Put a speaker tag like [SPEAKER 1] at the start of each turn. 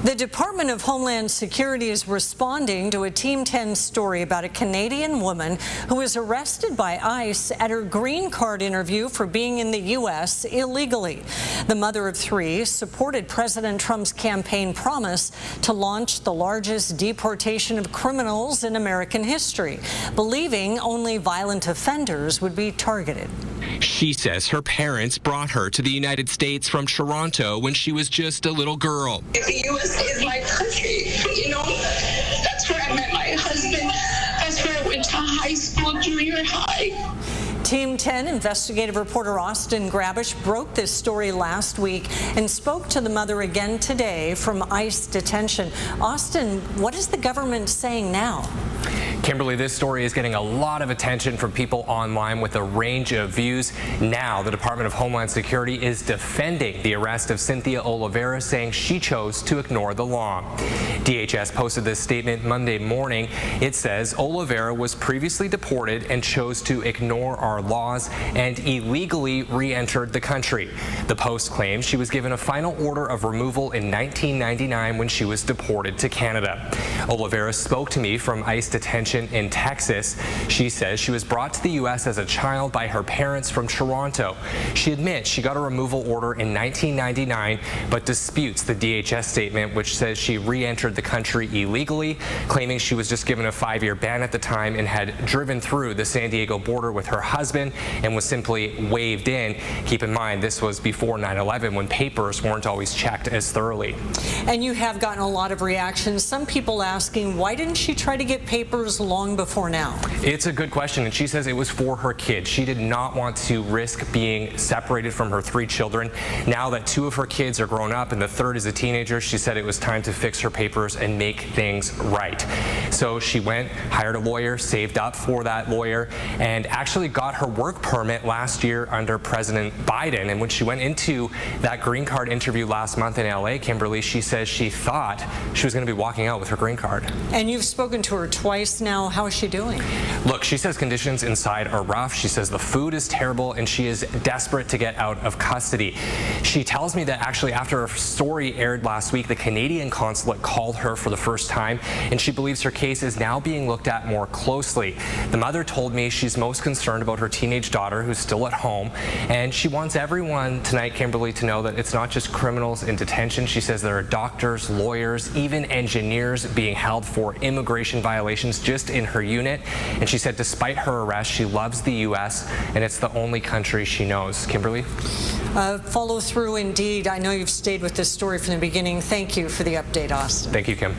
[SPEAKER 1] The Department of Homeland Security is responding to a Team 10 story about a Canadian woman who was arrested by ICE at her green card interview for being in the U.S. illegally. The mother of three supported President Trump's campaign promise to launch the largest deportation of criminals in American history, believing only violent offenders would be targeted.
[SPEAKER 2] She says her parents brought her to the United States from Toronto when she was just a little girl.
[SPEAKER 3] The U.S. is my country, you know. That's where I met my husband. That's where I went to high school, junior high.
[SPEAKER 1] Team 10 investigative reporter Austin Grabish broke this story last week and spoke to the mother again today from ICE detention. Austin, what is the government saying now?
[SPEAKER 4] Kimberly, this story is getting a lot of attention from people online with a range of views. Now, the Department of Homeland Security is defending the arrest of Cynthia Olivera, saying she chose to ignore the law. DHS posted this statement Monday morning. It says Olivera was previously deported and chose to ignore our laws and illegally re-entered the country. The Post claims she was given a final order of removal in 1999 when she was deported to Canada. Olivera spoke to me from ICE detention in Texas. She says she was brought to the U.S. as a child by her parents from Toronto. She admits she got a removal order in 1999, but disputes the DHS statement, which says she re-entered the country illegally, claiming she was just given a 5-year ban at the time and had driven through the San Diego border with her husband and was simply waved in. Keep in mind, this was before 9/11, when papers weren't always checked as thoroughly.
[SPEAKER 1] And you have gotten a lot of reactions. Some people asking, why didn't she try to get papers long before now?
[SPEAKER 4] It's a good question, and she says it was for her kids. She did not want to risk being separated from her 3 children. Now that 2 of her kids are grown up and the 3rd is a teenager, she said it was time to fix her papers and make things right. So she went, hired a lawyer, saved up for that lawyer, and actually got her work permit last year under President Biden. And when she went into that green card interview last month in LA, Kimberly, she says she thought she was going to be walking out with her green card.
[SPEAKER 1] And you've spoken to her twice now. How is she doing?
[SPEAKER 4] Look, she says conditions inside are rough. She says the food is terrible and she is desperate to get out of custody. She tells me that actually after her story aired last week, the Canadian consulate called her for the first time, and she believes her case is now being looked at more closely. The mother told me she's most concerned about her teenage daughter who's still at home, and she wants everyone tonight, Kimberly, to know that it's not just criminals in detention. She says there are doctors, lawyers, even engineers being held for immigration violations just in her unit. And she said despite her arrest, she loves the U.S. and it's the only country she knows. Kimberly?
[SPEAKER 1] Follow through indeed. I know you've stayed with this story from the beginning. Thank you for the update, Austin.
[SPEAKER 4] Thank you, Kim.